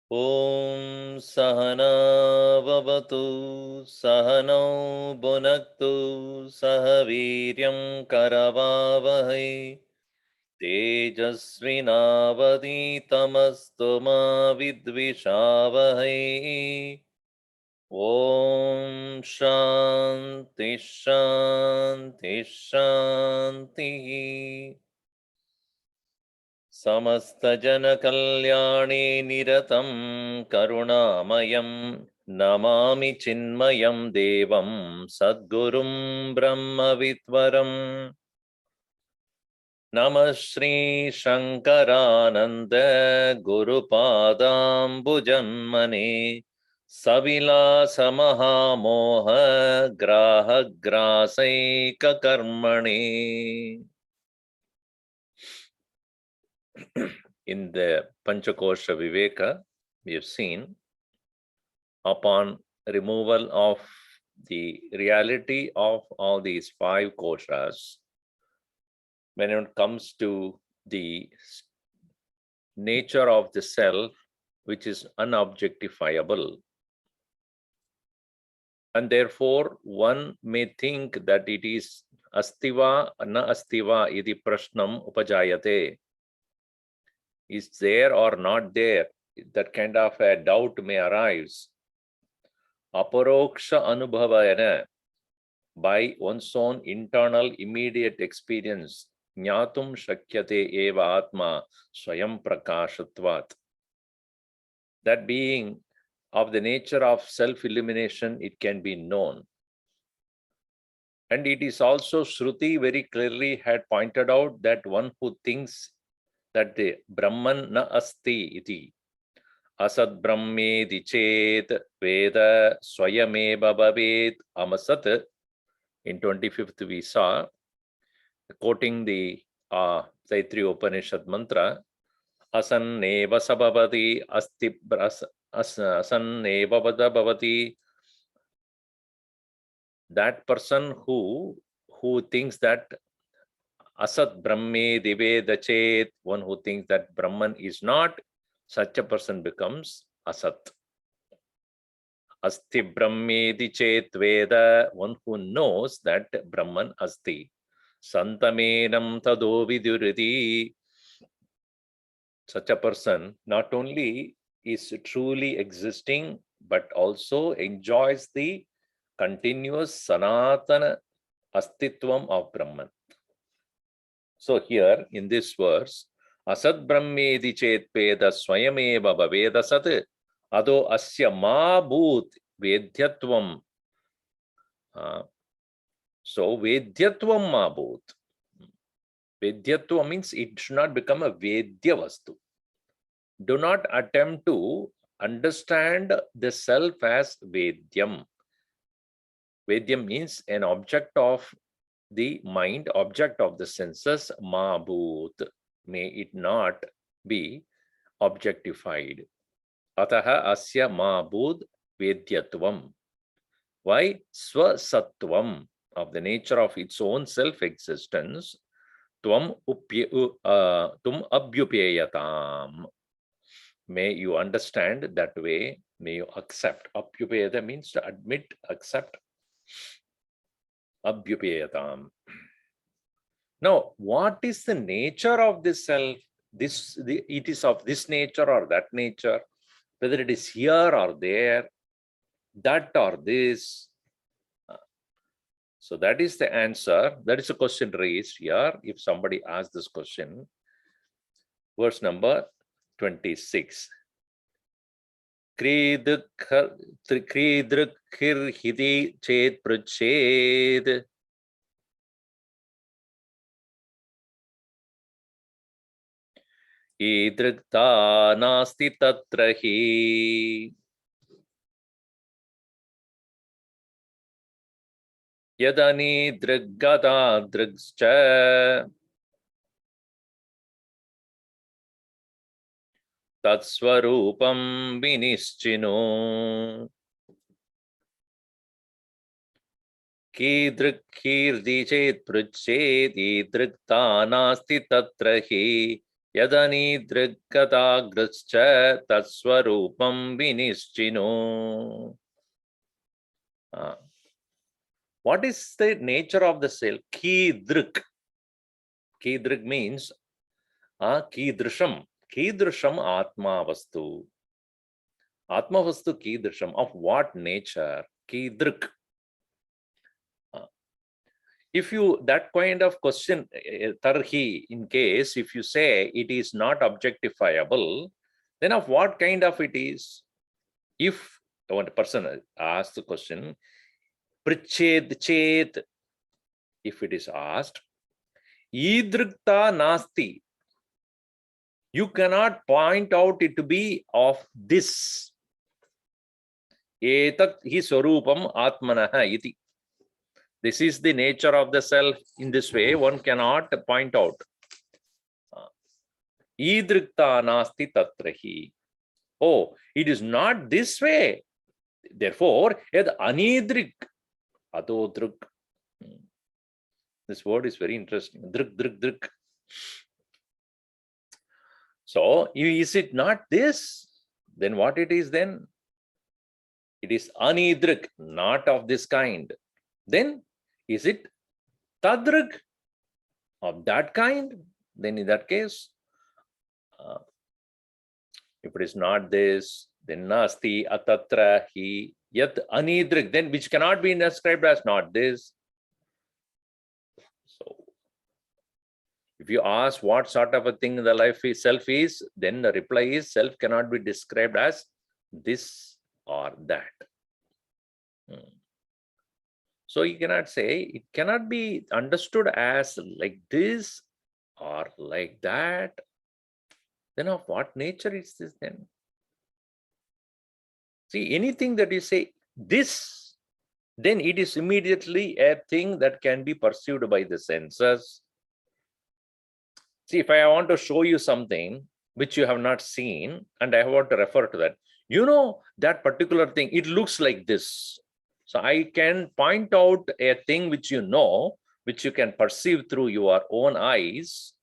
Om Sahana Vavatu Sahano Bonaktu Sahaviryam Karavavahai Tejasvinavaditamastu ma vidvishavahai. Om Shanti Shanti Shanti. Samasta Kalyani Niratam Karunamayam Namami Chinmayam Devam Sadgurum Brahma Vitvaram. Namah Shri Shankarananda Guru Padam Bhujanmane Savila Samaha Moha Graha Grasaika Karmane. In the Panchakosha Viveka, we have seen upon removal of the reality of all these five koshas, when it comes to the nature of the self, which is unobjectifiable, and therefore one may think that it is astiva na astiva iti prashnam upajayate, is there or not there, that kind of a doubt may arise. Aparoksha anubhavayana, by one's own internal immediate experience, jnatum shakyate eva atma swayam prakashatvat. That being of the nature of self-illumination, it can be known. And it is also Shruti very clearly had pointed out that one who thinks that the Brahman na asti iti, asad brahmedi chet veda swayameva bhavet amasat. In 25th we saw, quoting the Taittiriya Upanishad mantra, asanneva sabhavati asti asanneva bhavati. That person who thinks that asat brahme diveda chet, one who thinks that Brahman is not, such a person becomes asat. Asti brahmedi chet veda, one who knows that Brahman asti. Santamenam tado viduriti. Such a person not only is truly existing, but also enjoys the continuous sanatana astitvam of Brahman. So here in this verse, asad brahmedi chet peda swayameva bhaveda sat ado asya ma bhut vedhyatvam. So vedyatvam ma bhut. Vedyatva means it should not become a vedya vastu. Do not attempt to understand the self as vedyam. Vedyam means an object of the mind, object of the senses, ma bhut. May it not be objectified. Ataha asya ma bhut vedyatvam. Why? Swasatvam, of the nature of its own self-existence. Tvam abhyupeyatam. May you understand that way. May you accept. Abhyupeyata means to admit, accept. Abhyupeyatam. Now, what is the nature of this self? It is of this nature or that nature, whether it is here or there, that or this. So that is the answer. That is a question raised here. If somebody asks this question, verse number 26. Kridrukhir hiti chet prached. Idrikta nasti tatra hi. Yadani drigata drigscha. Tatsvarupam vinischino. Kidrikhirdi chet prached. Idrikta nasti tatra hi. Yadani drigata drigscha. Tatsvarupam vinischino. What is the nature of the self? Kidrik. Kidrik means kidrisham. Kidrisham atma vastu. Atma vastu kidrisham. Of what nature? Kidrik. If you, that kind of question, tarhi, in case, if you say it is not objectifiable, then of what kind of it is? If one person asks the question, priched chet, if it is asked, idrikta nasti, you cannot point out it to be of this. Etat hi swarupam atmanaha iti. This is the nature of the self. In this way, one cannot point out. Idrikta nasti tatrahi. Oh, it is not this way. Therefore, yad anidrik, adodrik. This word is very interesting. Drik, drik, drik. So, is it not this? Then what it is then? It is anidrik, not of this kind. Then, is it tadrik, of that kind? Then in that case, if it is not this, then nasti atatra hi yat anidrik, then which cannot be described as not this. So, if you ask what sort of a thing the life is, self is, then the reply is self cannot be described as this or that. So you cannot say, it cannot be understood as like this or like that. Then of what nature is this then? See, anything that you say this, then it is immediately a thing that can be perceived by the senses. See, if I want to show you something which you have not seen, and I want to refer to that, you know, that particular thing, it looks like this. So I can point out a thing which you know, which you can perceive through your own eyes.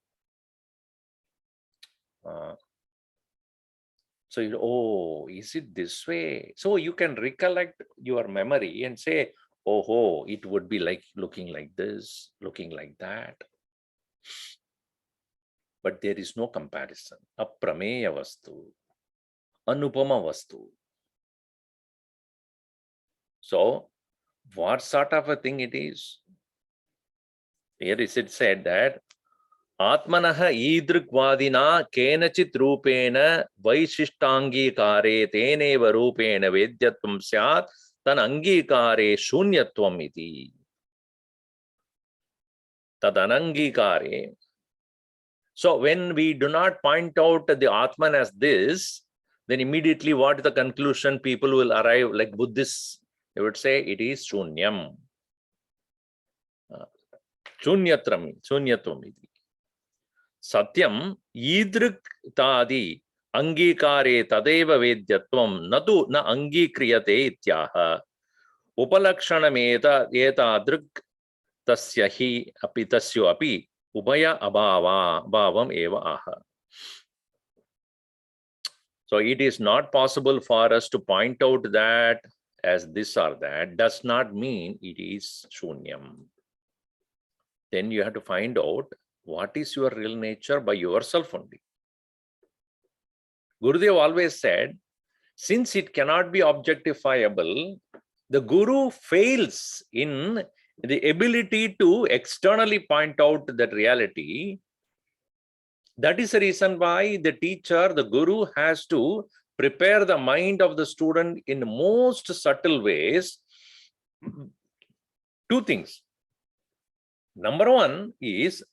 So, oh, is it this way? So you can recollect your memory and say, oh, it would be like looking like this, looking like that. But there is no comparison. Aprameya vastu, anupama vastu. So, what sort of a thing it is? Here is it said that Atmanaha idrikvadina kenachit rupena vaishishtangi teneva rupena vedyatvam syat tan angikare shunyatvam iti. Tadanangikare. So when we do not point out the Atman as this, then immediately what is the conclusion people will arrive, like Buddhists, they would say it is shunyam. Shunyatvam iti. Satyam idriktadi angikare tadeva vedyatvam natu na angikriyate ityaha. Upalakshanameta etadrik tasya hi api tasyo api ubhaya abhava bhavam eva aha. So it is not possible for us to point out that as this or that, does not mean it is shunyam. Then you have to find out what is your real nature by yourself only. Gurudev always said, since it cannot be objectifiable, the Guru fails in the ability to externally point out that reality. That is the reason why the teacher, the guru, has to prepare the mind of the student in most subtle ways. Two things. Number one is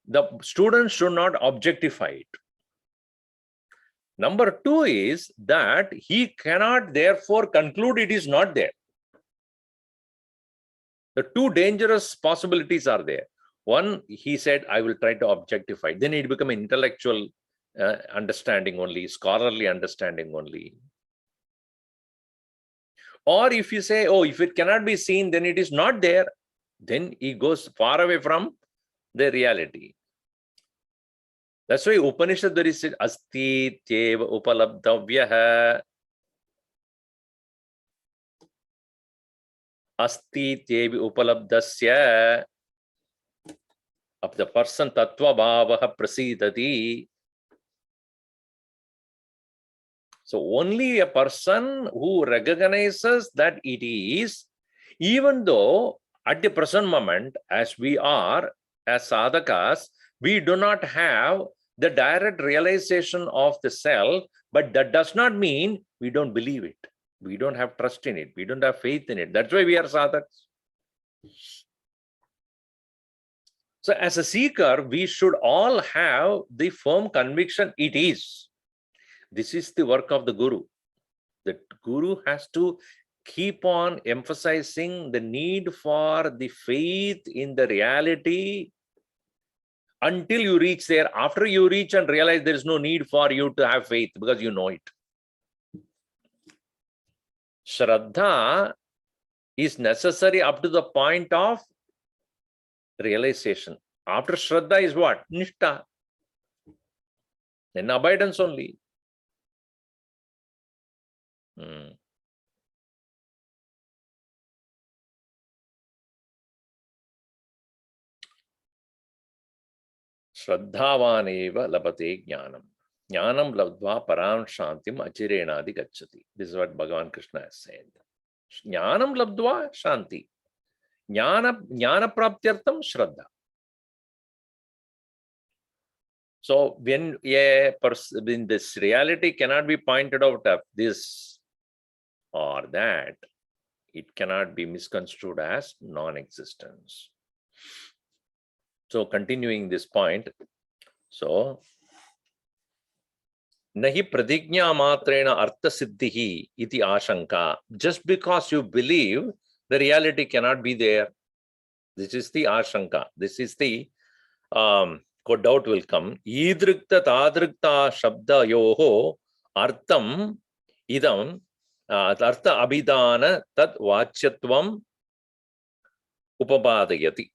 the student should not objectify it. Number two is that he cannot therefore conclude it is not there. The two dangerous possibilities are there. One, he said, I will try to objectify. Then it become intellectual understanding only, scholarly understanding only. Or if you say, oh, if it cannot be seen, then it is not there, then he goes far away from the reality. That's why Upanishad there is asti tyeva upalabdhavyaha. Asti tyevi upalabdasya. Of the person tattva bhavaha prasidati. So only a person who recognizes that it is, even though at the present moment, as we are, as sadhakas, we do not have the direct realization of the self, but that does not mean we don't believe it. We don't have trust in it. We don't have faith in it. That's why we are sadhaks. So as a seeker, we should all have the firm conviction it is. This is the work of the guru. The guru has to keep on emphasizing the need for the faith in the reality until you reach there. After you reach and realize there is no need for you to have faith because you know it. Shraddha is necessary up to the point of realization. After Shraddha is what? Nishtha. Then abidance only. Shraddhavaneva labate jnanam. Jnanam labdva param shantim achirenadi gacchati. This is what Bhagavan Krishna has said. Jnanam labdva shanti. Jnana praptyartam shraddha. So when when this reality cannot be pointed out of this or that, it cannot be misconstrued as non-existence. So continuing this point, so nahi pradignya matrena artha siddhihi iti ashanka. Just because you believe, the reality cannot be there. This is the ashanka. This is the doubt will come. Idrikta tadrikta shabda yoho artham idam artha abhidana tad vachyatvam upapadayati.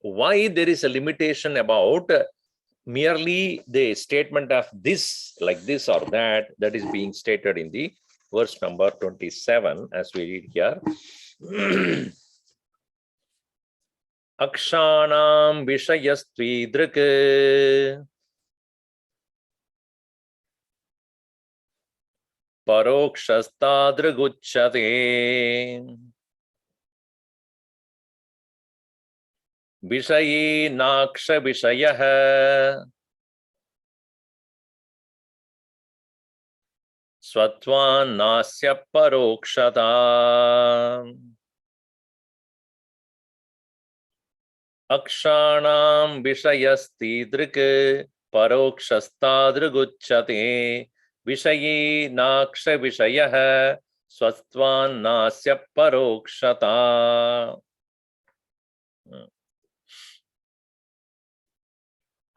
Why there is a limitation about merely the statement of this, like this or that is being stated in the verse number 27 as we read here. Akshanam vishayastvidrik parokshastadriguchyate vishaye naksha vishayah svatvan nasya parokshata. Akshanam vishayastidrik parokshastadriguchyate vishaye naksha vishayah svatvan nasya parokshata.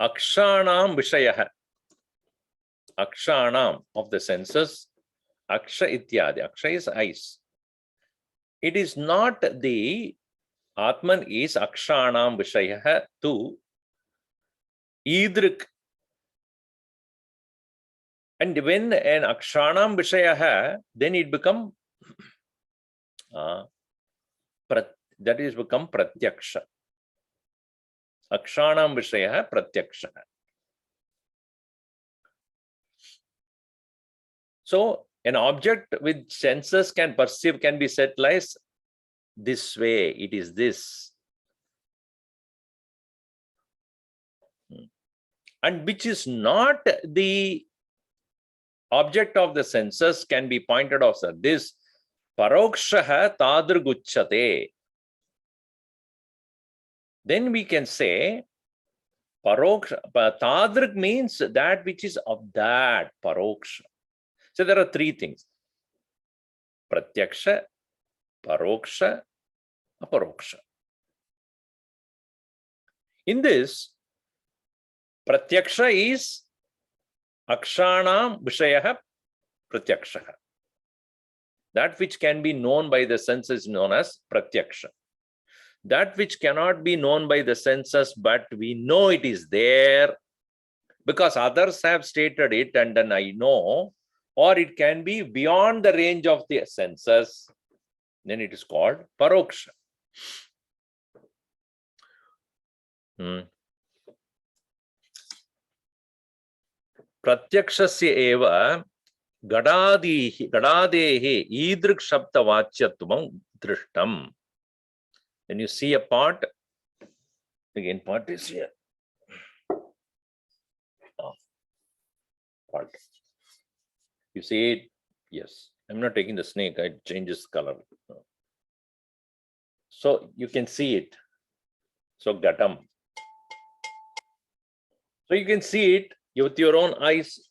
Akshanam vishayah. Akshanam of the senses. Aksha ityadi. Aksha is eyes. It is not the Atman is akshanam vishayah to idrik. And when an akshanam vishayah, then it become that is become pratyaksha. Akshanam vishayah pratyaksha. So an object with senses can perceive can be said like this way, it is this. and which is not the object of the senses can be pointed out as this parokshaha tadruguchyate. Then we can say paroksha, tadrug means that which is of that paroksha. So there are three things: pratyaksha, paroksha, aparoksha. In this, pratyaksha is akshanam vishayah pratyaksha. That which can be known by the senses is known as pratyaksha. That which cannot be known by the senses, but we know it is there because others have stated it and then I know, or it can be beyond the range of the senses, then it is called paroksha. Pratyakshasya eva gadadehe idrik shabda vachyatvam drishtam. When you see a pot, again pot is here. Pot. You see it? Yes. I'm not taking the snake, it changes color. So you can see it. So gatam. So you can see it with your own eyes.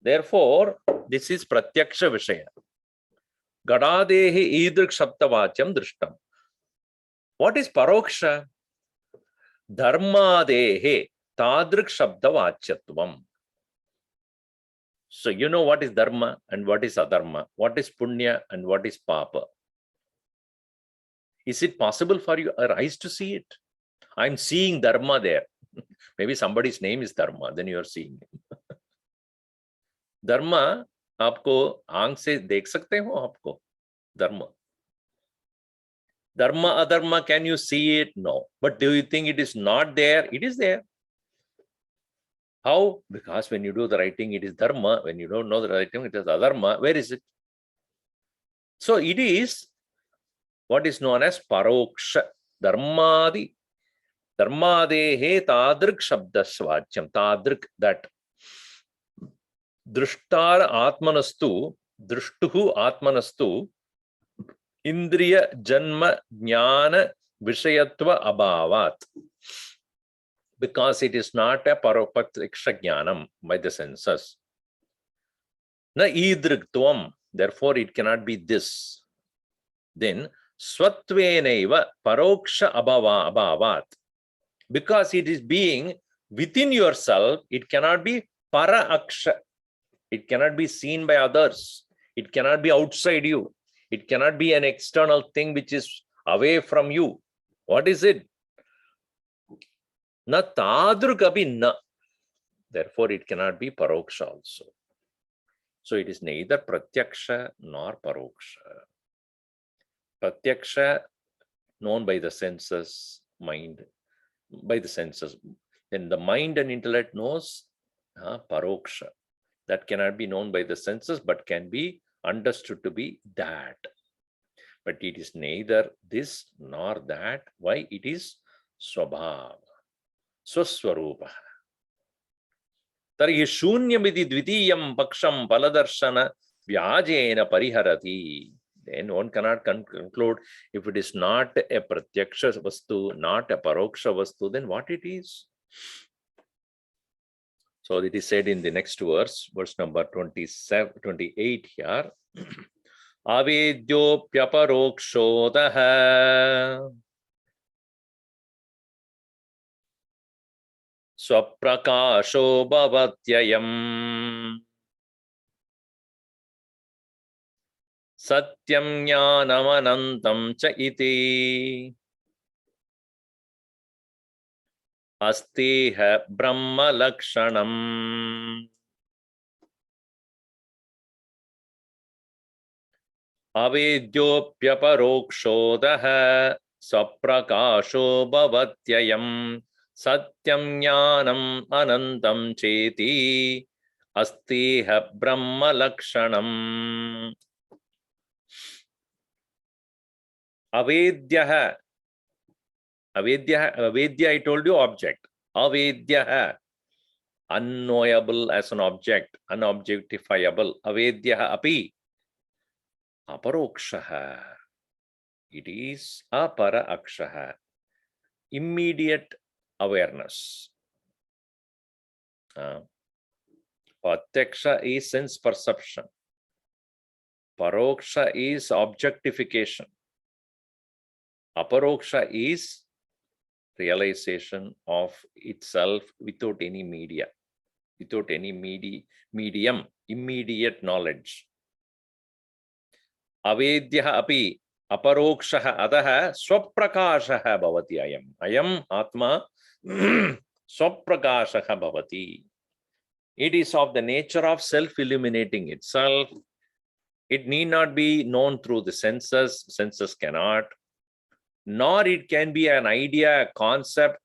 Therefore, this is pratyaksha vishaya. Gadadehi idrik shabdavacham drishtam. What is paroksha? Dharmadehe tadrik shabdavachyatvam. So you know what is dharma and what is adharma, what is punya and what is papa. Is it possible for your eyes to see it? I'm seeing dharma there. Maybe somebody's name is Dharma, then you are seeing it. Dharma, आपको आंख से देख सकते हो आपको? Dharma. Dharma, adharma, can you see it? No. But do you think it is not there? It is there. How? Because when you do the writing, it is dharma. When you don't know the writing, it is adharma. Where is it? So it is what is known as paroksha. Dharmadi. Dharmadehe tadrik shabdasvacham. Tadrik, that. Drishtar atmanastu. Drishtuhu atmanastu. Indriya janma jnana vishayatva abhavat. Because it is not a parapatriksha jnanam by the senses. Na idriktvam, therefore it cannot be this. Then swatvenaiva paroksha abhavat. Because it is being within yourself, it cannot be para aksha. It cannot be seen by others. It cannot be outside you. It cannot be an external thing which is away from you. What is it? Na tadrukapi na. Therefore, it cannot be paroksha also. So it is neither pratyaksha nor paroksha. Pratyaksha, known by the senses, mind, by the senses. Then the mind and intellect knows paroksha. That cannot be known by the senses, but can be understood to be that. But it is neither this nor that. Why? It is swabhava. Swaswarupa. Tarihi shunyamiti dvitiyam paksham paladarshana vyajena pariharati. Then one cannot conclude if it is not a pratyaksha vastu, not a paroksha vastu, then what it is? So it is said in the next verse number 28 here. Avedyophyaparokshodaha swaprakasho bhavatyayam satyam jnanamanantam cha iti astiha brahma lakshanam. Avedyophyaparokshodaha saprakasho bhavatyayam satyam jnanam anantam cheti astiha brahma lakshanam. Avedyaha. Avedya, I told you object. Avedyaha. unknowable as an object, unobjectifiable. Avedya api aparokshaha. It is apara akshaha, immediate awareness. Pratyaksha is sense perception. Paroksha is objectification. Aparoksha is realization of itself without any media, without any medium, immediate knowledge. Avedya api aparokshaha adaha swaprakashaha bhavati ayam. Ayam atma swaprakashaha bhavati. It is of the nature of self-illuminating itself. It need not be known through the senses. Senses cannot. Nor it can be an idea, a concept.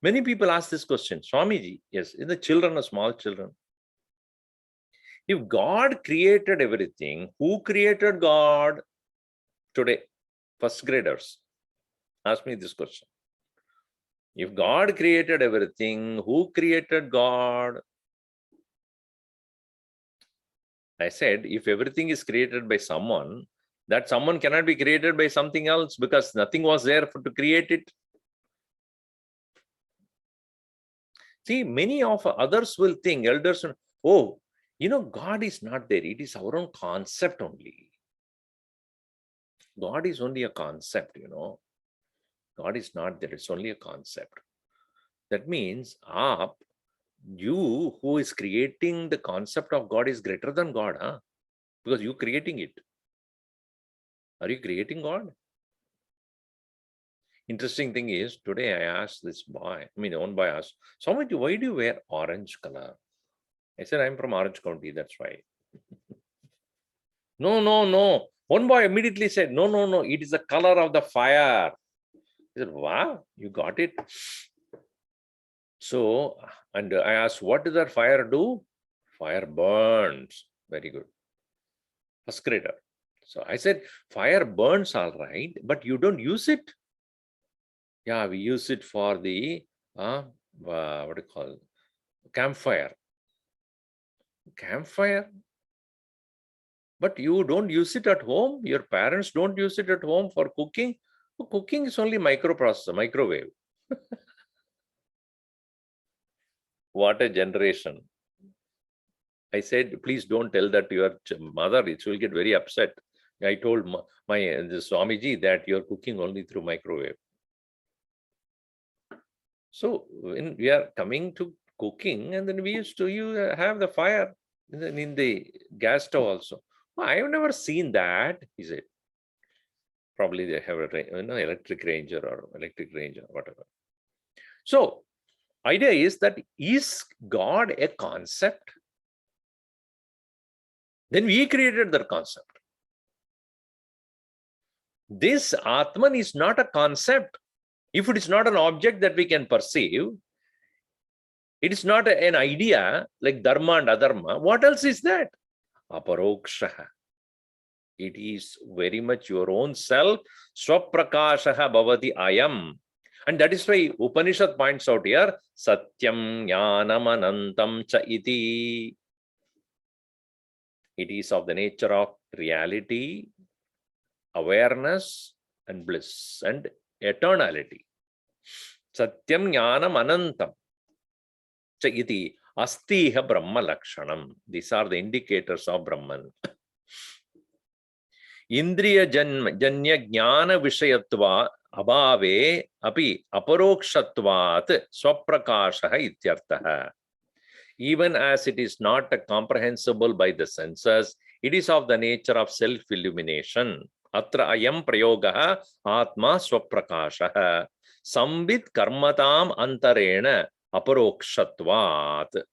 Many people ask this question, Swamiji, yes, in the children or small children. If God created everything, who created God? Today, first graders, ask me this question. If God created everything, who created God? I said, if everything is created by someone, that someone cannot be created by something else because nothing was there to create it. See, many of others will think, elders, oh, God is not there. It is our own concept only. God is only a concept, God is not there. It's only a concept. That means, you who is creating the concept of God is greater than God, huh? Because you're creating it. Are you creating God? Interesting thing is, today I asked this boy, one boy asked, Swamiji, why do you wear orange color? I said, I'm from Orange County, that's why. No. One boy immediately said, no, it is the color of the fire. I said, wow, you got it. So, and I asked, what does that fire do? Fire burns. Very good. First grader. So I said, fire burns all right, but you don't use it. Yeah, we use it for the, what do you call it? Campfire. Campfire? But you don't use it at home? Your parents don't use it at home for cooking? Cooking is only microprocessor, microwave. What a generation. I said, please don't tell that to your mother. It will get very upset. I told my Swamiji that you're cooking only through microwave. So when we are coming to cooking, and then we used to have the fire in the gas stove also. I have never seen that, he said. Probably they have a electric range or whatever. So idea is that, is God a concept? Then we created that concept. This Atman is not a concept. If it is not an object that we can perceive, it is not an idea like dharma and adharma. What else is that? Aparokshaha. It is very much your own self. Swaprakashaha bhavati ayam. And that is why Upanishad points out here, Satyam Jnanam Anantam Cha iti. It is of the nature of reality, awareness, and bliss, and eternality. Satyam Jnanam Anantam Cha iti Astiha Brahma Lakshanam. These are the indicators of Brahman. Indriya Janya Jnana Vishayatva Abhave api Aparokshatvat Swaprakashaha ityartaha. Even as it is not comprehensible by the senses, it is of the nature of self-illumination. Atra ayam prayogaha atma swaprakashaha sambit karmatam antarena aparokshatvat.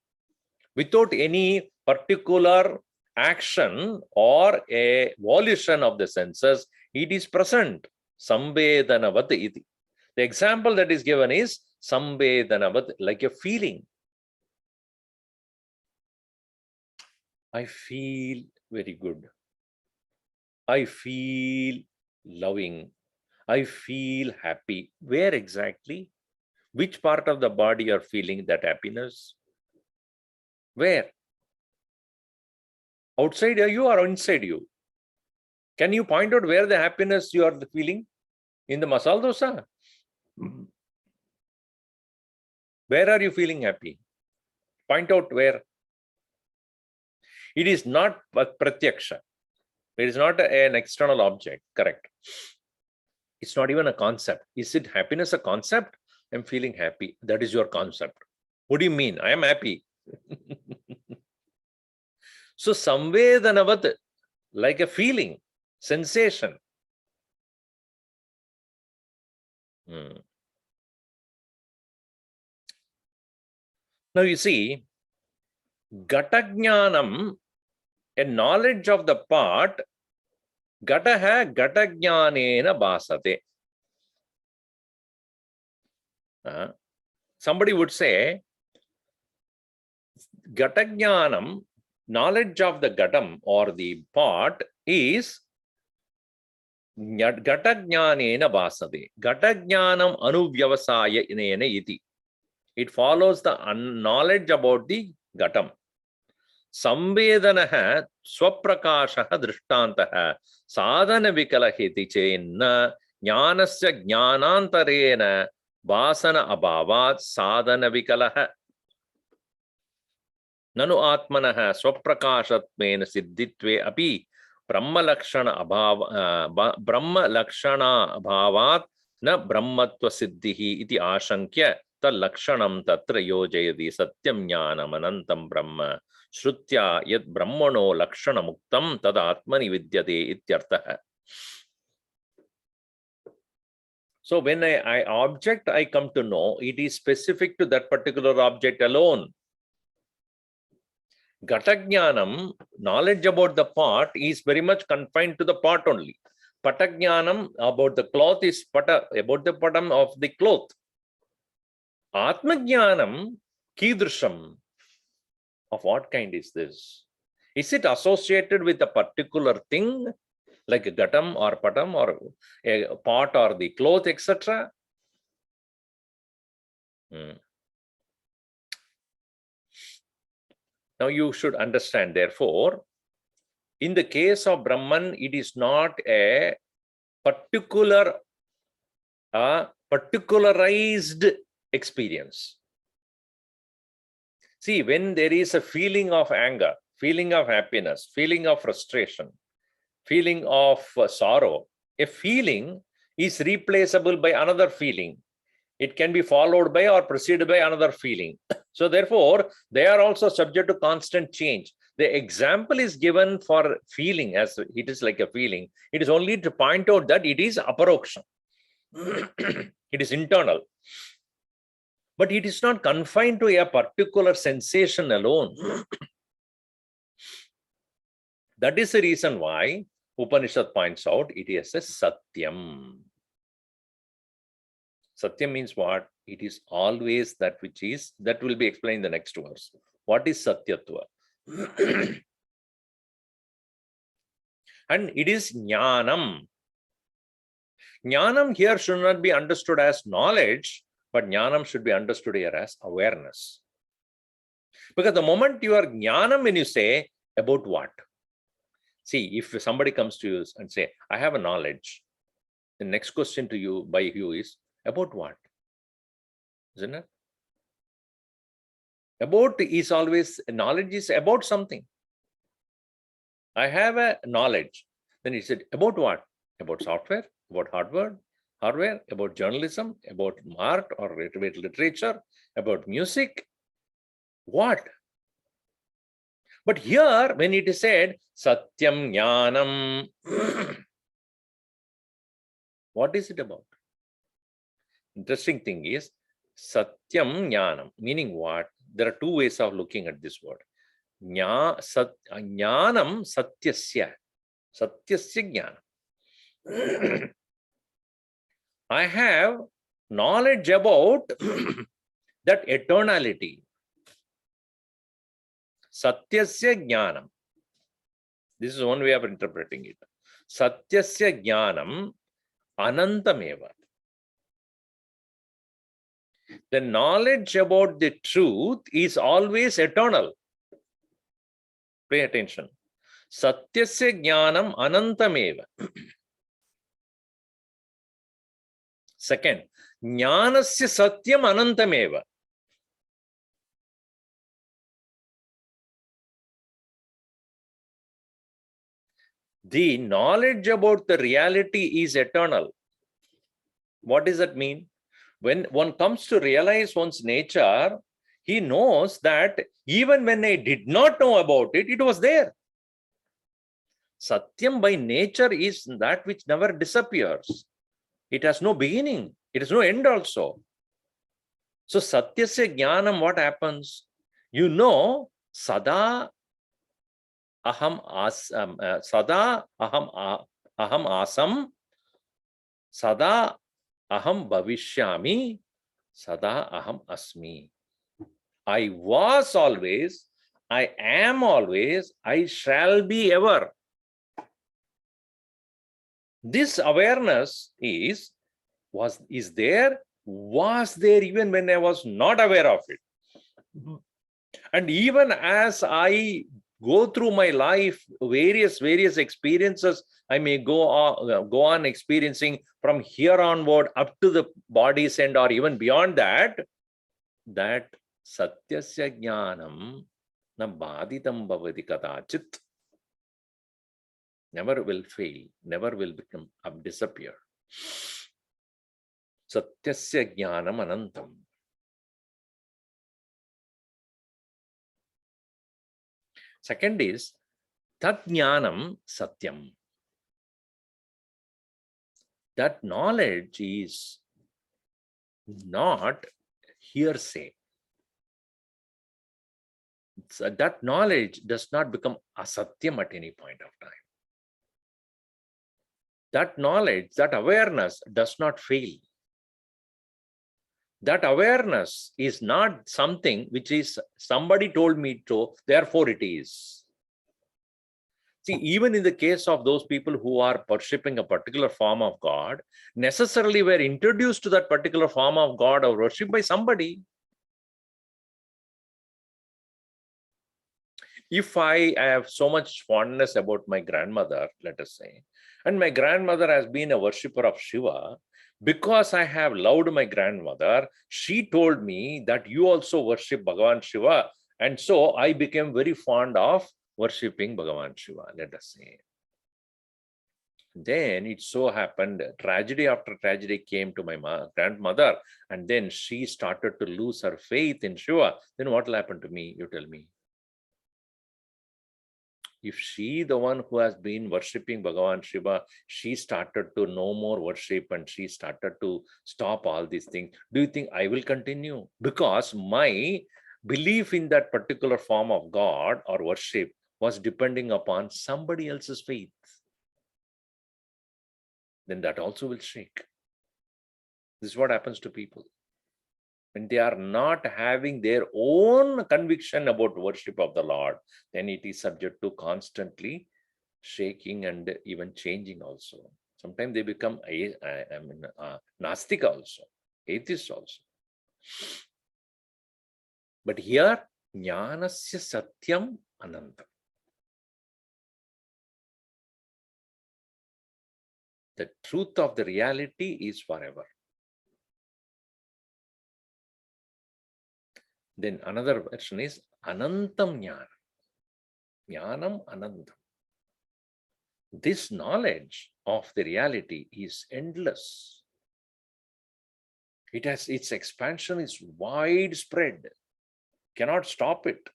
Without any particular action or a volition of the senses, it is present. Samvedanavat iti. The example that is given is samvedanavat, like a feeling. I feel very good. I feel loving. I feel happy. Where exactly? Which part of the body are feeling that happiness? Where? Outside you or inside you? Can you point out where the happiness you are feeling? In the masala dosa? Where are you feeling happy? Point out where. It is not pratyaksha. It is not an external object. Correct. It's not even a concept. Is it happiness a concept? I'm feeling happy. That is your concept. What do you mean? I am happy. So, samvedanavat, like a feeling, sensation. Now you see, Gatajnanam, a knowledge of the part, Gataha Gatajnanena Basate. Somebody would say, Gatajnanam, knowledge of the Gatam or the part is Gatajnanena Basate. Gatajnanam Anuvyavasaya inena iti. It follows the knowledge about the Gatam. Samvedanaha swaprakashaha drishtantaha sadhana vikalahiti chenna jnanasya jnanantarena vasana abhavat sadhana vikalaha nanu atmanaha swaprakashatmena siddhitve api brahma lakshana abhavat na brahmatva siddhihi iti ashankya lakshanam tatra yojayati satyam jnanam anantam brahma Shrutya yad brahmano lakshana muktam tad atmani vidyate ityartha. So when I object I come to know, it is specific to that particular object alone. Gatajnanam, knowledge about the part, is very much confined to the part only. Patajnanam, about the cloth, is about the patam of the cloth. Atmajnanam, kidrusham. Of what kind is this? Is it associated with a particular thing, like a gatam or patam or a pot or the cloth, etc.? Now you should understand, therefore, in the case of Brahman, it is not a particularized experience. See, when there is a feeling of anger, feeling of happiness, feeling of frustration, feeling of sorrow, a feeling is replaceable by another feeling. It can be followed by or preceded by another feeling. So therefore, they are also subject to constant change. The example is given for feeling, as it is like a feeling. It is only to point out that it is aparoksha. It is internal. But it is not confined to a particular sensation alone. That is the reason why Upanishad points out it is a Satyam. Satyam means what? It is always that which is, that will be explained in the next verse. What is Satyatva? And it is Jnanam. Jnanam here should not be understood as knowledge, but Jnanam should be understood here as awareness. Because the moment you are Jnanam, when you say, about what? See, if somebody comes to you and say, I have a knowledge, the next question to you by you is, about what? Isn't it? About is always, knowledge is about something. I have a knowledge. Then he said, about what? About software, about hardware, about journalism, about art or literature, about music. What? But here, when it is said, Satyam Jnanam, what is it about? Interesting thing is, Satyam Jnanam, meaning what? There are two ways of looking at this word. Jnanam Satyasya. Satyasya Jnanam. I have knowledge about that eternality. Satyasya Jnanam. This is one way of interpreting it. Satyasya Jnanam Anantameva. The knowledge about the truth is always eternal. Pay attention. Satyasya jnanam anantameva. Second, jnanasya satyam anantameva. The knowledge about the reality is eternal. What does that mean? When one comes to realize one's nature, he knows that even when I did not know about it, it was there. Satyam by nature is that which never disappears. It has no beginning. It has no end also. So Satyasya Jnanam, what happens? You know, Sada Aham Sada Aham Asam, Sada Aham Bhavishyami, Sada Aham Asmi. I was always, I am always, I shall be ever. This awareness is there, was there even when I was not aware of it. And even as I go through my life, various experiences I may go on experiencing from here onward up to the body's end or even beyond that Satyasya Jnanam na baditam bhavati kadachit. Never will fail, never will become disappear. Satyasya Jnanam anantam. Second is Tat Jnanam Satyam. That knowledge is not hearsay. That knowledge does not become asatyam at any point of time. That knowledge, that awareness does not fail. That awareness is not something which is somebody told me to, therefore it is. See, even in the case of those people who are worshipping a particular form of God, necessarily were introduced to that particular form of God or worship by somebody. If I have so much fondness about my grandmother, let us say, and my grandmother has been a worshipper of Shiva, because I have loved my grandmother, she told me that you also worship Bhagavan Shiva. And so I became very fond of worshipping Bhagavan Shiva, let us say. Then it so happened, tragedy after tragedy came to my grandmother, and then she started to lose her faith in Shiva. Then what will happen to me? You tell me. If she, the one who has been worshipping Bhagavan Shiva, she started to no more worship and she started to stop all these things, do you think I will continue? Because my belief in that particular form of God or worship was depending upon somebody else's faith. Then that also will shake. This is what happens to people. When they are not having their own conviction about worship of the Lord, then it is subject to constantly shaking and even changing also. Sometimes they become Nastika also, atheist also. But here, Jnanasya Satyam Anantam. The truth of the reality is forever. Then another version is Anantam Jnanam. Jnanam Anantam. This knowledge of the reality is endless. Its expansion is widespread. Cannot stop it.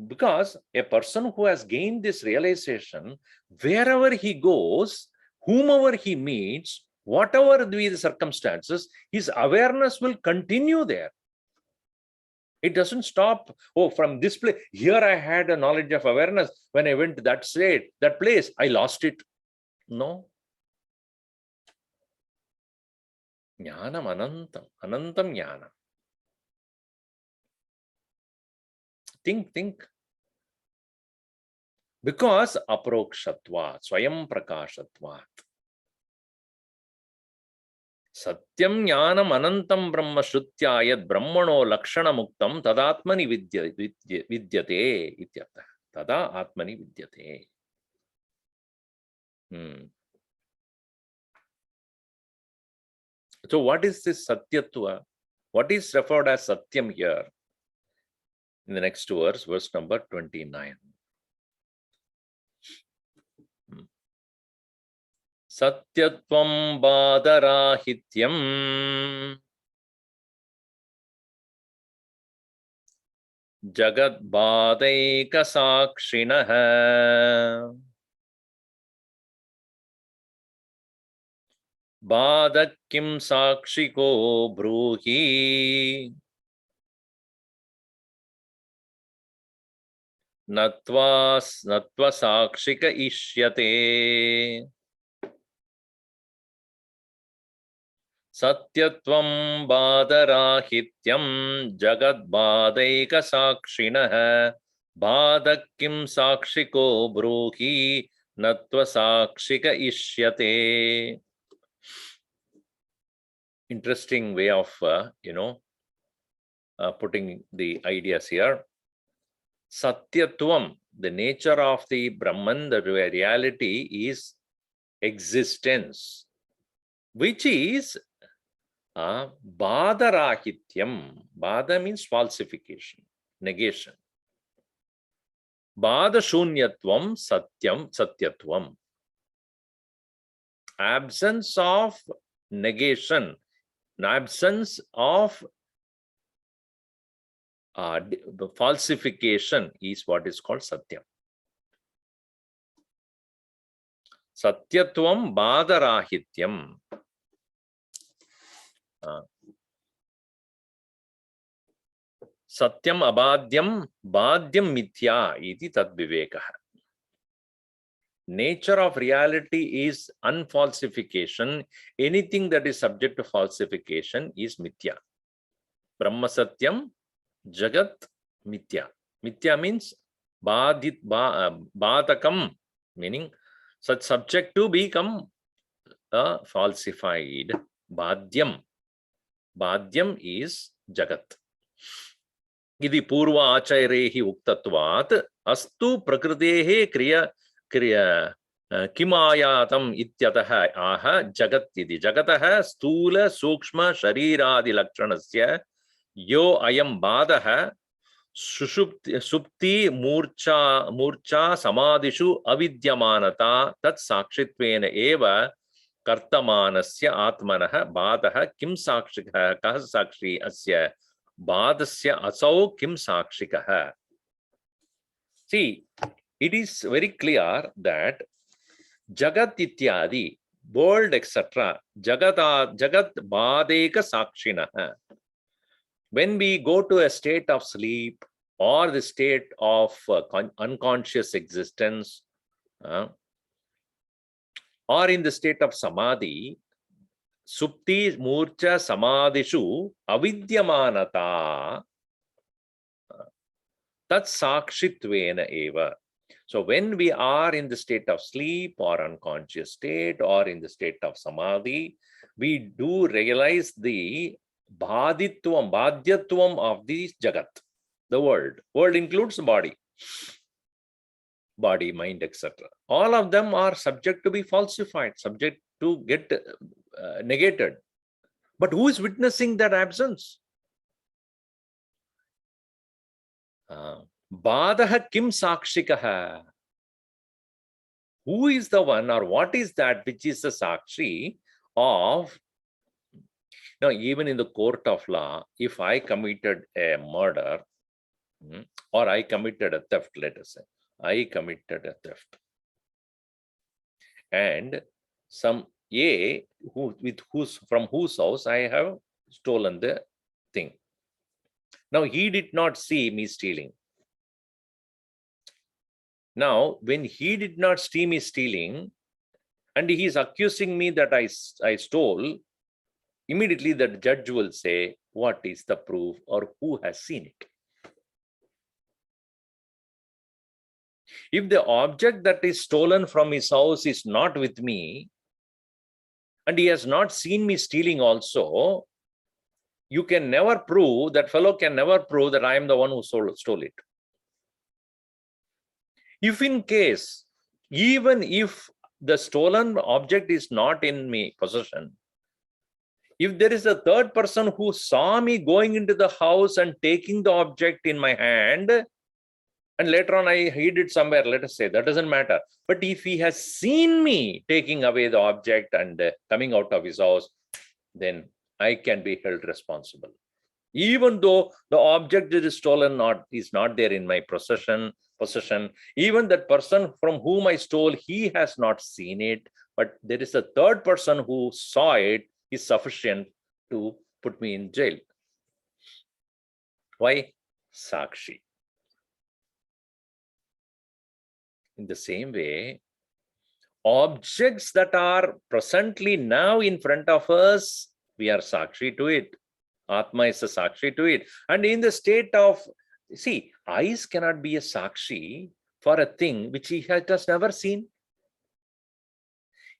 Because a person who has gained this realization, wherever he goes, whomever he meets, whatever be the circumstances, his awareness will continue there. It doesn't stop. Oh, from this place, here I had a knowledge of awareness. When I went to that state, that place, I lost it. No. Jnanam anantam. Anantam jnanam. Think. Because aprokshatvat, swayam prakashatvat. Satyam jnanam anantam brahma shrutya yad brahmano lakshana muktam tadatmani vidyate ityartha. Tada atmani vidyate. So what is this satyatva? What is referred as satyam here? In the next verse, verse number 29. Satyatvam badarahityam jagat badaika sakshinah badak kim sakshiko bruhi natva sakshika ishyate. Satyatvam badarahityam jagat badaika sakshinah badak kim sakshiko bruhi natva sakshika ishyate. Interesting way of putting the ideas here. Satyatvam, the nature of the Brahman, the reality is existence, which is badarahityam. Bada means falsification, negation. Bada shunyatvam satyatvam. Absence of negation, absence of falsification is what is called satyam. Satyatvam badarahityam. Satyam abhadyam bhadyam mithya iti tad vivekah. Nature of reality is unfalsification. Anything that is subject to falsification is mithya. Brahma satyam, jagat mithya. Mithya means bhatakam, meaning such subject to become falsified. Bhadyam. Bhadyam is jagat. Idi purva achairehi uktatvat astu prakrutehe kriya kimayatam ityatah aha jagat iti. Jagatah stula sukshma shariradi lakshanasya yo ayam badaha supti murcha samadhishu avidyamanata tat sakshitvena eva kartamanasya atmanah badaha kim sakshikah kah sakshi asya badasya asau kim sakshikah. See, it is very clear that jagat ityadi, world, etc., jagat badeka sakshinah. When we go to a state of sleep or the state of unconscious existence, or in the state of samadhi, supti murcha samadhishu avidyamanata tat sakshitvena eva. So when we are in the state of sleep or unconscious state or in the state of samadhi, we do realize the bhadyatvam of the jagat, the world. World includes the body, mind, etc. All of them are subject to be falsified, subject to get negated. But who is witnessing that absence? Badaha kim sakshikaha. Who is the one or what is that which is the sakshi of? Now, even in the court of law, if I committed a murder or I committed a theft, let us say, I committed a theft, and some A from whose house I have stolen the thing. Now, he did not see me stealing. Now, when he did not see me stealing, and he is accusing me that I stole, immediately the judge will say, what is the proof or who has seen it? If the object that is stolen from his house is not with me, and he has not seen me stealing also, you can never prove, that fellow can never prove that I am the one who stole it. If in case, even if the stolen object is not in me possession, if there is a third person who saw me going into the house and taking the object in my hand, and later on I hid it somewhere, let us say, that doesn't matter. But if he has seen me taking away the object and coming out of his house, then I can be held responsible. Even though the object that is stolen is not there in my possession, even that person from whom I stole, he has not seen it, but there is a third person who saw it, is sufficient to put me in jail. Why? Sakshi. In the same way, objects that are presently now in front of us, we are Sakshi to it. Atma is a Sakshi to it. And in the state of, see, eyes cannot be a Sakshi for a thing which he has never seen.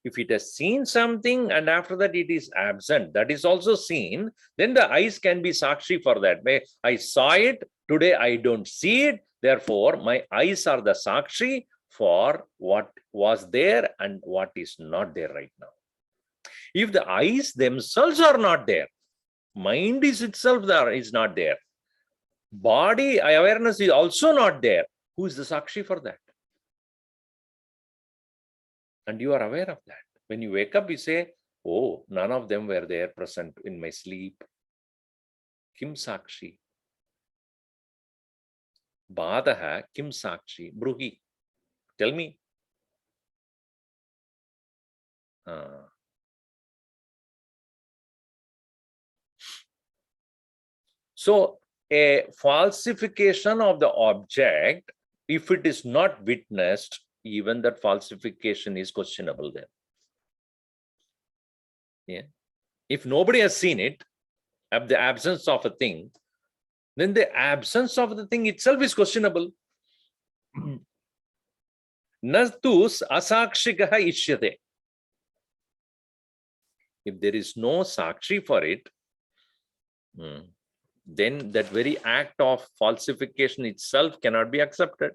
If it has seen something and after that it is absent, that is also seen, then the eyes can be Sakshi for that. I saw it, today I don't see it, therefore my eyes are the Sakshi for what was there and what is not there right now. If the eyes themselves are not there, mind is itself there, is not there, body awareness is also not there, who is the Sakshi for that? And you are aware of that. When you wake up, you say, oh, none of them were there present in my sleep. Kim Sakshi? Badaha Kim Sakshi? Bruhi. Tell me. So, a falsification of the object, if it is not witnessed, even that falsification is questionable then. Yeah. If nobody has seen it, of the absence of a thing, then the absence of the thing itself is questionable. Natus asakshikaha ishyate. If there is no sakshi for it, then that very act of falsification itself cannot be accepted.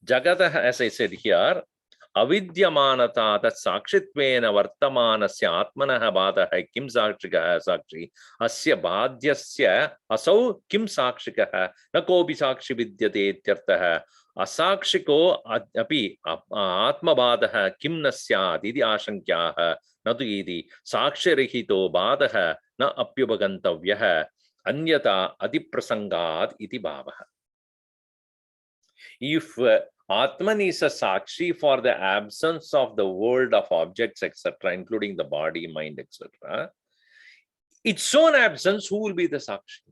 Jagata, as I said here, avidyamanata tat sakshitvena vartamanasya atmanah badaha kim sakshikaha sakshi asya badyasya asau kim sakshikaha nakobi sakshi vidyate ityartah asakshiko api atmabadaha kim nasyat iti ashankyah natu iti sakshirihito badaha na apyubagantavyah anyata adiprasangat iti bhavah. If Atman is a Sakshi for the absence of the world of objects, etc., including the body, mind, etc., its own absence, who will be the Sakshi?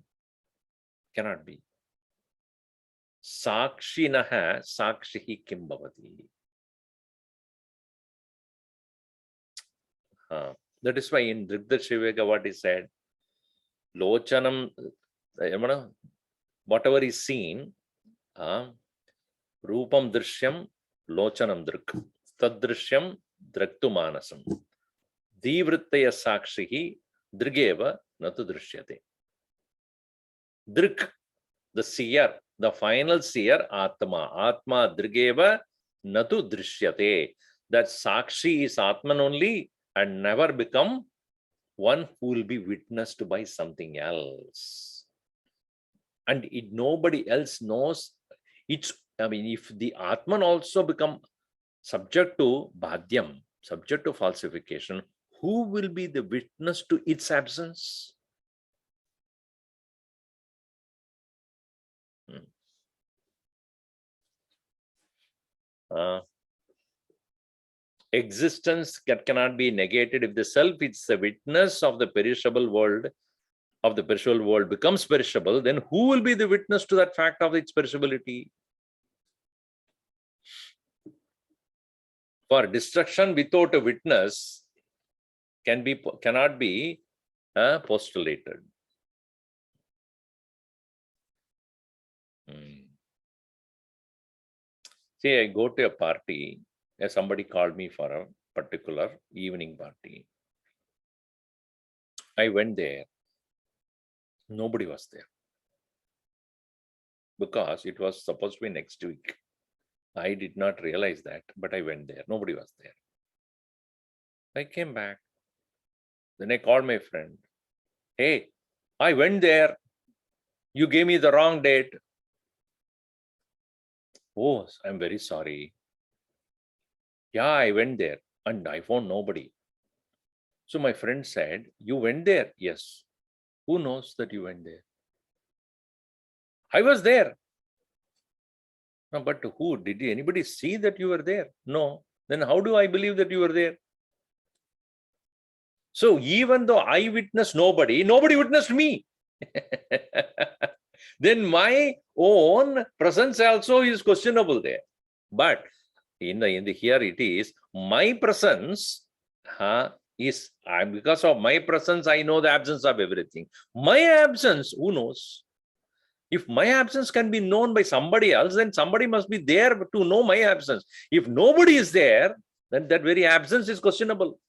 Cannot be. Sakshinaha Sakshihi Kim Bhavati. That is why in Drigda Shivega, what is said, Lochanam, whatever is seen, Rupam Drishyam, Lochanam Drik, Tadrishyam, Draktu Manasam. Divrittaya Sakshihi, Drigeva, Natu Drishyate. Drik, the seer, the final seer, Atma. Atma Drigeva, Natu Drishyate. That Sakshi is Atman only and never become one who will be witnessed by something else. And nobody else knows. If the Atman also become subject to Bhadyam, subject to falsification, who will be the witness to its absence? Existence that cannot be negated. If the self is the witness of the perishable world, becomes perishable, then who will be the witness to that fact of its perishability? For destruction without a witness cannot be postulated. See, I go to a party, somebody called me for particular evening party. I went there. Nobody was there because it was supposed to be next week. I did not realize that, but I went there. Nobody was there. I came back. Then I called my friend. Hey, I went there. You gave me the wrong date. Oh, I'm very sorry. Yeah, I went there and I found nobody. So my friend said, you went there? Yes. Who knows that you went there? I was there. No, but who? Did anybody see that you were there? No. Then how do I believe that you were there? So even though I witnessed nobody, nobody witnessed me. Then my own presence also is questionable there. But in the here it is my presence is because of my presence I know the absence of everything. My absence, who knows? If my absence can be known by somebody else, then somebody must be there to know my absence. If nobody is there, then that very absence is questionable.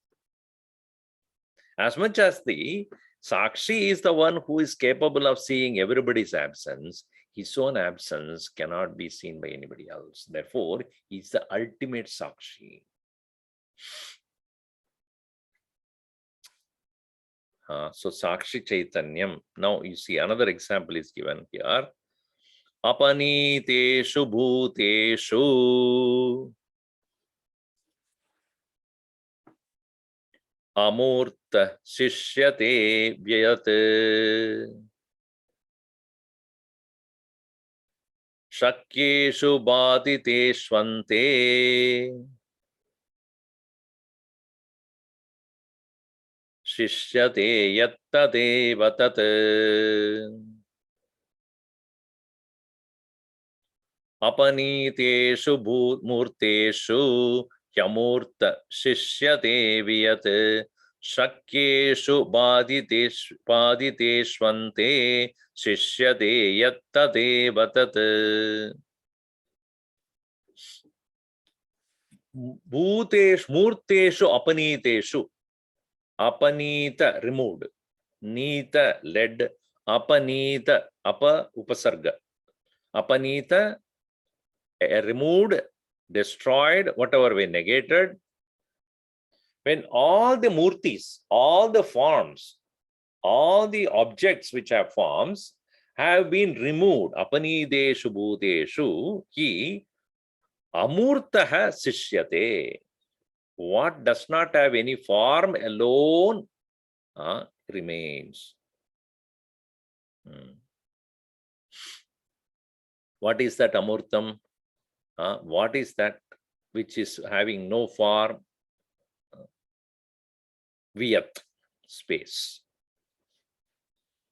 As much as the Sakshi is the one who is capable of seeing everybody's absence, his own absence cannot be seen by anybody else. Therefore, he's the ultimate Sakshi. So Sakshi Chaitanyam. Now you see another example is given here. Apaniteshu bhuteshu amurta shishyate vyayat shakyeshu baditeshvante shishyate yattadeva tat. Apaniteshu murteshu hyamurta shishyate vyat shakyeshu baditeshvante shishyate yattadeva tat. Bhuteshu murteshu apaniteshu. Apanita removed. Nita led. Apanita apa upasarga. Apanita removed, destroyed, whatever way negated. When all the murtis, all the forms, all the objects which have forms have been removed, apanideshu bhuteshu ki amurtaha sishyate. What does not have any form alone remains. What is that amurtam? What is that which is having no form? Vyat, space.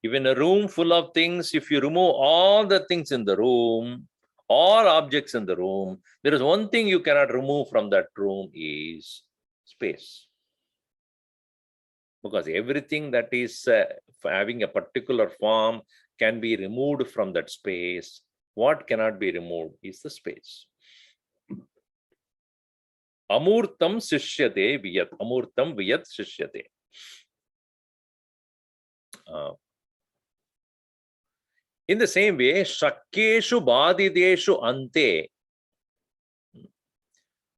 Even a room full of things, if you remove all the things in the room, all objects in the room, there is one thing you cannot remove from that room is space. Because everything that is having a particular form can be removed from that space. What cannot be removed is the space. Amurtam sishyate vyat. Amurtam vyat sishyate. In the same way, shakyeshu badideshu ante.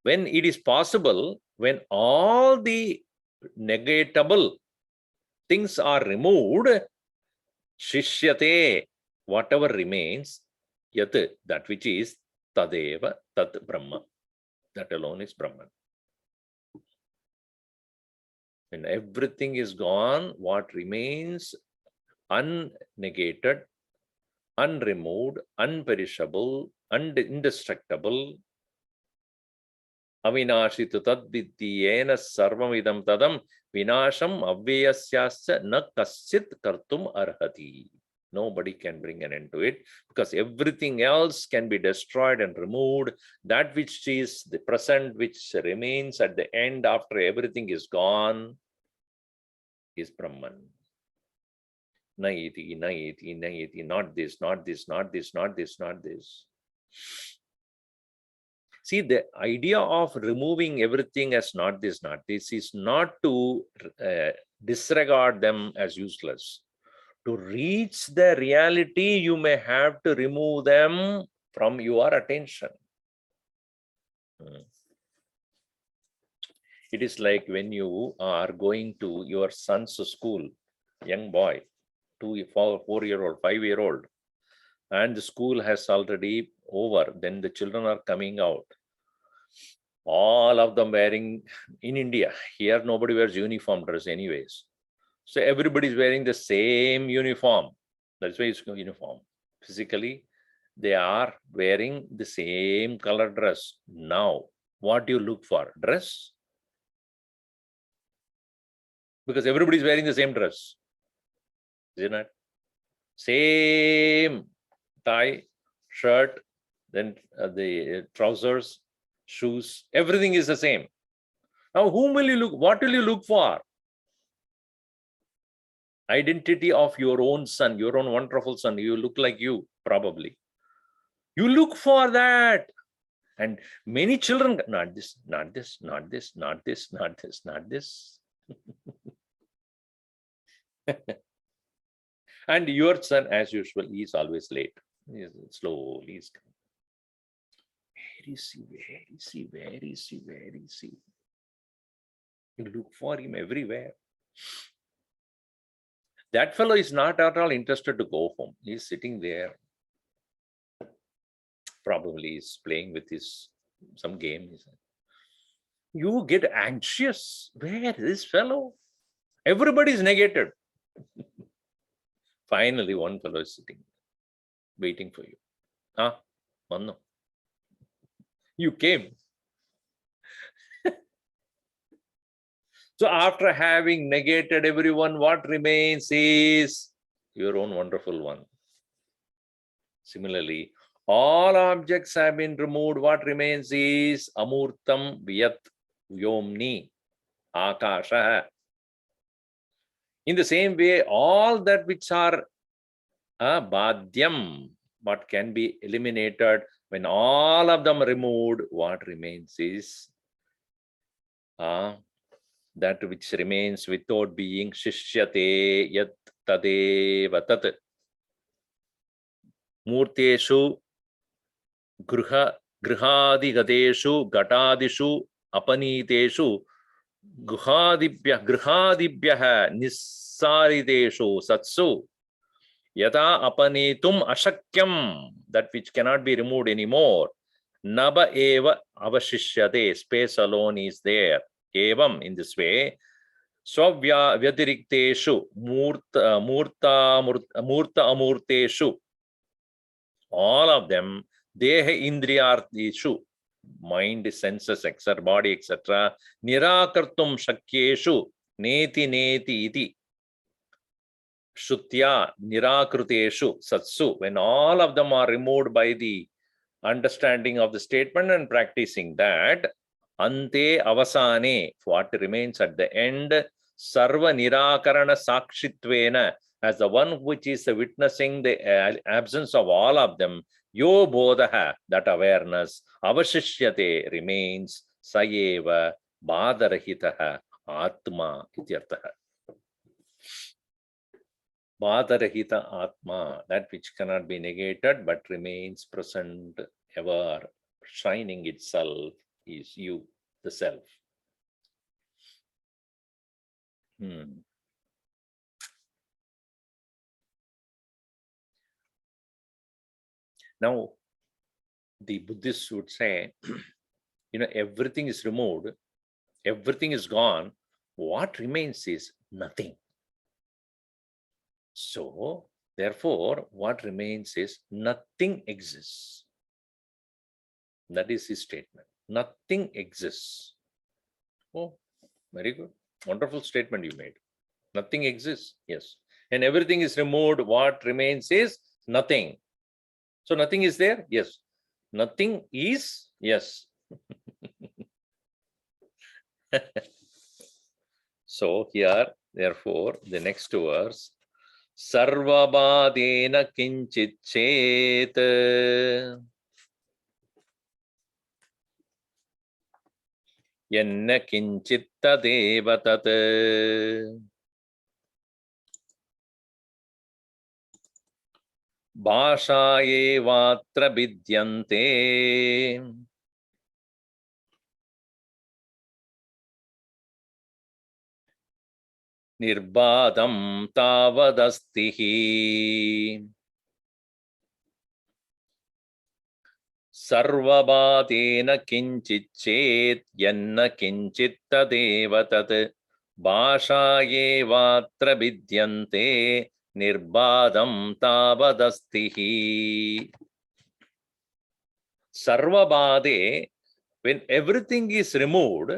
When it is possible, when all the negatable things are removed, shishyate, whatever remains, yat, that which is tadeva, tat brahma. That alone is Brahman. When everything is gone, what remains unnegated, unremoved, unperishable, indestructible, avinashitu tad vidyena sarvamidam tadam vinasham avyayasyasya na kasyit kartum arhati. Nobody can bring an end to it because everything else can be destroyed and removed. That which is the present, which remains at the end after everything is gone, is Brahman. Naiti, naiti, naiti, not this, not this, not this, not this, not this. See, the idea of removing everything as not this is not to disregard them as useless. To reach the reality, you may have to remove them from your attention. It is like when you are going to your son's school, young boy, 4-year-old, 5-year-old, and the school has already over, then the children are coming out. All of them wearing, in India, here nobody wears uniform dress anyways. So everybody is wearing the same uniform. That's why it's uniform. Physically, they are wearing the same color dress. Now, what do you look for? Dress? Because everybody is wearing the same dress. Isn't it? Same tie, shirt, then the trousers, shoes, everything is the same. Now, whom will you look? What will you look for? Identity of your own son, your own wonderful son. You look like you, probably. You look for that. And many children, not this, not this, not this, not this, not this, not this. And your son, as usual, is always late. Slowly is coming. Where is he? Where is he? Where is he? Where is he? You look for him everywhere. That fellow is not at all interested to go home. He's sitting there. Probably is playing with some game. You get anxious. Where is this fellow? Everybody is negated. Finally, one fellow is sitting, waiting for you. Manno. You came. So after having negated everyone, what remains is your own wonderful one. Similarly, all objects have been removed. What remains is amurtam vyat vyomni akasha. In the same way, all that which are badhyam, what can be eliminated, when all of them removed, what remains is that which remains without being shishyate yat tadeva tat. Murteshu grihadigadeshu gatadishu apaniteshu grihadibhyah nissarideshu satsu yata apanitum ashakyam, that which cannot be removed anymore, naba eva avashishyate, space alone is there. Evam, in this way, swavya vyatirikteshu murta amurteshu, all of them, deha indriyartishu, mind, senses, etc., body, etc., nirakartum shakyeshu neti neti iti shutya nirakruteshu satsu, when all of them are removed by the understanding of the statement and practicing that, ante avasane, what remains at the end, sarva nirakarana sakshitvena, as the one which is witnessing the absence of all of them, yo bodha, that awareness, avashishyate, remains, sayeva badarahitaha atma ityartaha. Badarahita atma, that which cannot be negated but remains present ever, shining itself, is you, the self. Now, the Buddhists would say, everything is removed, everything is gone, what remains is nothing. So, therefore, what remains is nothing exists. That is his statement. Nothing exists. Oh, very good. Wonderful statement you made. Nothing exists. Yes. And everything is removed. What remains is nothing. So nothing is there? Yes. Nothing is? Yes. So here, therefore, the next verse, Sarvabadena kinchit chet. yenna kinchit tadeva tat. Bhasha evatra vidyante nirbadam tavadastihi. Sarvabhatena kinchit chet yanna kinchit tadeva tat. Bhasha evatra vidyante nirbadam tavadastihi. Sarvabhade, when everything is removed,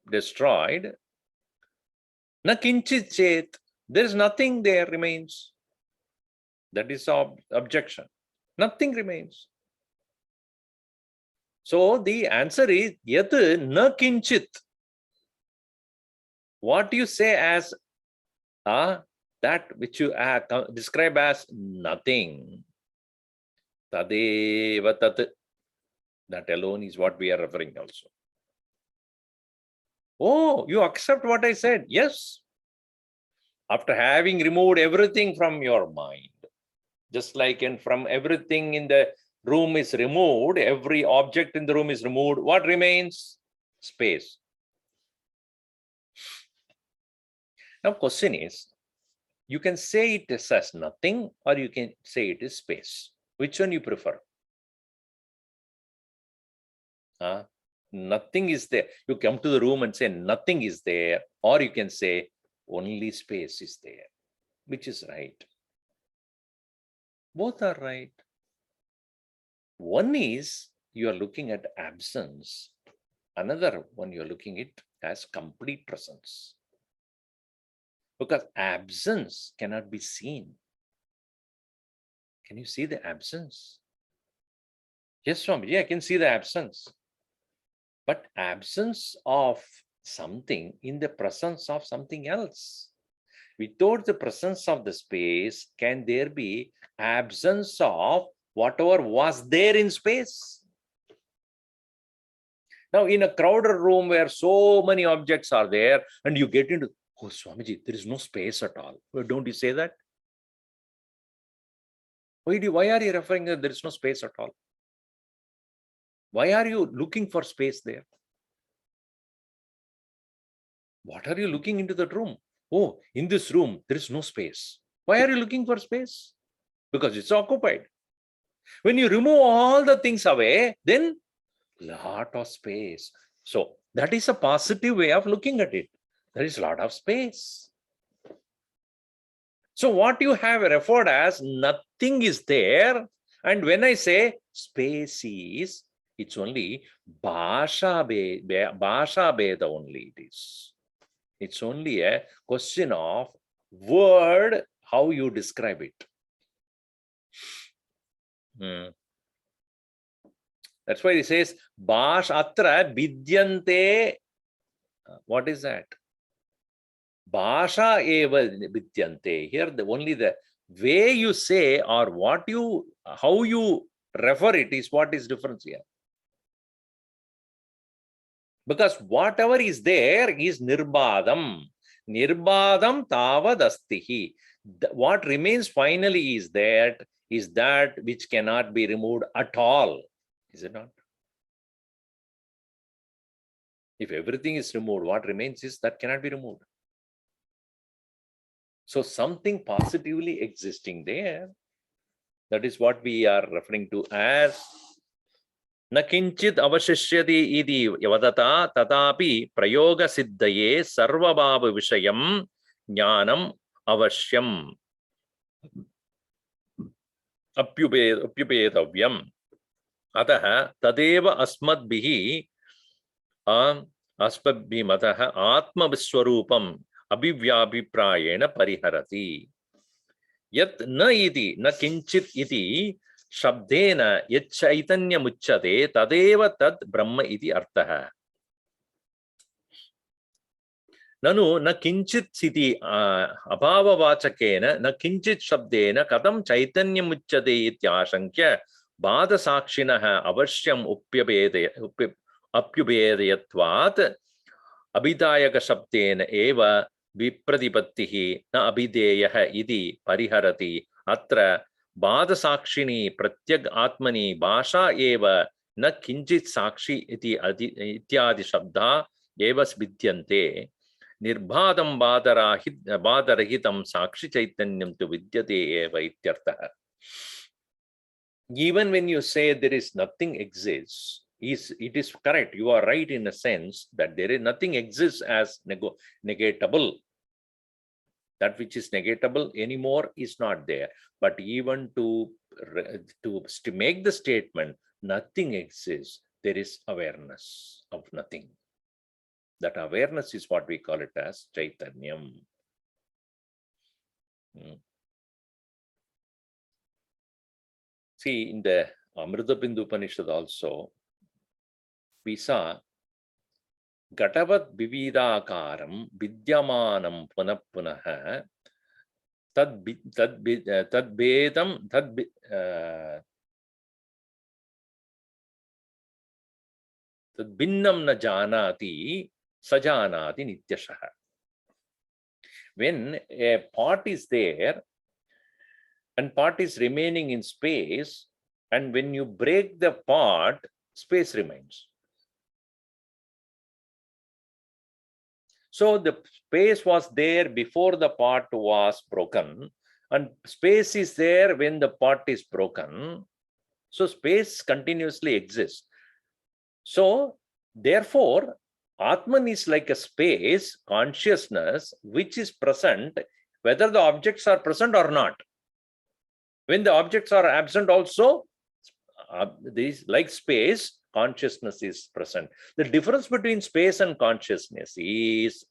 destroyed, na kinchit chet, there is nothing there remains. That is the objection. Nothing remains. So the answer is yat na kinchit. What you say as that which you describe as nothing, tadeva tat, that alone is what we are referring also. Oh, you accept what I said? Yes. After having removed everything from your mind, just like from everything in the room is removed, every object in the room is removed, what remains? Space. Now question is, you can say it is as nothing or you can say it is space. Which one you prefer? Nothing is there. You come to the room and say nothing is there, or you can say only space is there. Which is right? Both are right. One is you are looking at absence. Another one you are looking at as complete presence. Because absence cannot be seen. Can you see the absence? Yes, Swamiji, I can see the absence. But absence of something in the presence of something else. Without the presence of the space, can there be absence of whatever was there in space? Now, in a crowded room where so many objects are there, and you get into, oh, Swamiji, there is no space at all. Well, don't you say that? Why are you referring that there is no space at all? Why are you looking for space there? What are you looking into that room? Oh, in this room, there is no space. Why are you looking for space? Because it's occupied. When you remove all the things away, then lot of space. So that is a positive way of looking at it. There is a lot of space. So what you have referred as nothing is there. And when I say space is, it's only Bhasha Beda only it is. It's only a question of word, how you describe it. That's why he says, Bhash atra vidyante. What is that? Bhasha eva vidyante. Here, only the way you say or how you refer it is what is difference here. Because whatever is there is nirbadam. Nirbadam tavadastihi. What remains finally is that which cannot be removed at all. Is it not? If everything is removed, what remains is that cannot be removed. So something positively existing there. That is what we are referring to as na kinchit avashishyati iti yavadata tatapi prayoga siddhaye sarvabhava vishayam jnanam avashyam apyupedavyam ataha tadeva asmadbihi asmadbhimatah atma viswarupam abhivyabhiprayena pariharati. Yat na iti na kinchit iti shabdena yat chaitanya muchyate tadeva tad brahma iti arthaha. Nanu na kinchit iti abhavavachakena na kinchit shabdena katam chaitanya muchyate ityashankya bhada sakshinaha avashyam apyubedayatvat Abhidayaka Shabdena eva Vipradipattihi na Abhideyaha iti Pariharati Atra Bada Sakshini Pratyag Atmani Bhasha eva na Kinjit Sakshi iti Ityadi Shabda eva Vidyante Nirbhadam Badarahitam Sakshi Chaitanyam tu Vidyate eva Ityartha. Even when you say there is nothing exists, it is correct. You are right in a sense that there is nothing exists as negatable. That which is negatable anymore is not there. But even to make the statement, nothing exists, there is awareness of nothing. That awareness is what we call it as Chaitanyam. See, in the Amrita Upanishad also, we saw Gatavat Vividakaram Vidyamanam Punapunaha Tad Vedam Tad Binnam na Janati Sajanati Nityashaha. When a part is there and part is remaining in space, and when you break the part, space remains. So the space was there before the part was broken, and space is there when the part is broken. So space continuously exists. So therefore, Atman is like a space, consciousness, which is present, whether the objects are present or not. When the objects are absent also, these like space, consciousness is present. The difference between space and consciousness is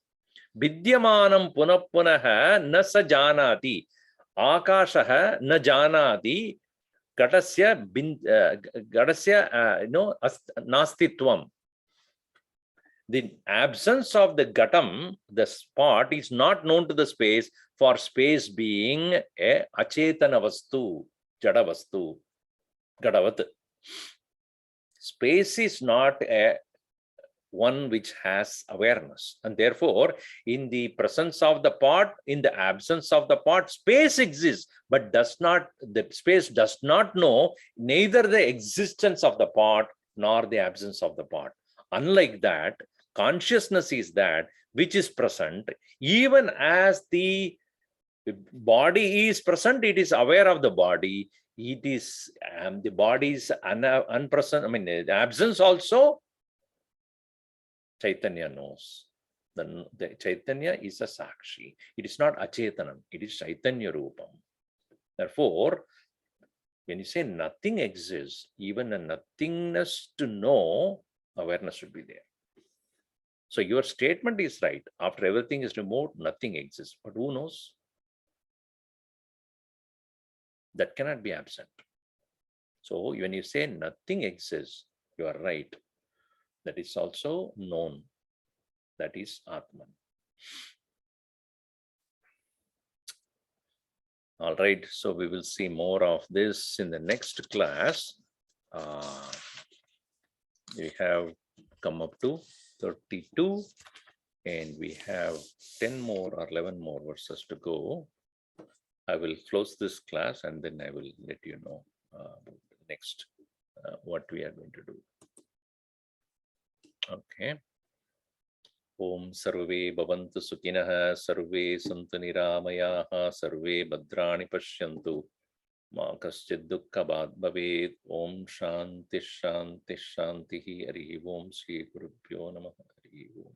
Vidyamanam punapunaha na sa janati, akashaha na janati, gadasya nastitvam. The absence of the gatam, the spot, is not known to the space, for space being a achetana vastu, jada vastu, gadavat. Space is not a one which has awareness, and therefore in the presence of the part, in the absence of the part, space exists, but the space does not know neither the existence of the part nor the absence of the part. Unlike that, consciousness is that which is present. Even as the body is present, it is aware of the body. It is the body is unpresent. I mean, the absence also Chaitanya knows. The Chaitanya is a Sakshi. It is not Achetanam. It is Chaitanya Rupam. Therefore, when you say nothing exists, even a nothingness to know, awareness should be there. So your statement is right. After everything is removed, nothing exists. But who knows? That cannot be absent. So when you say nothing exists, you are right. That is also known. That is Atman. All right. So we will see more of this in the next class. We have come up to 32, and we have 10 more or 11 more verses to go. I will close this class and then I will let you know next what we are going to do. Okay. Om Sarve Bhavantu Sukhinah, Sarve Santu Niramayaha, Sarve Bhadrani Pashyantu, Ma Kaschid Dukkha Bhat Bhavet. Om Shanti Shanti Shanti Hari Om Shri Gurubhyo Namaha. Hari Om.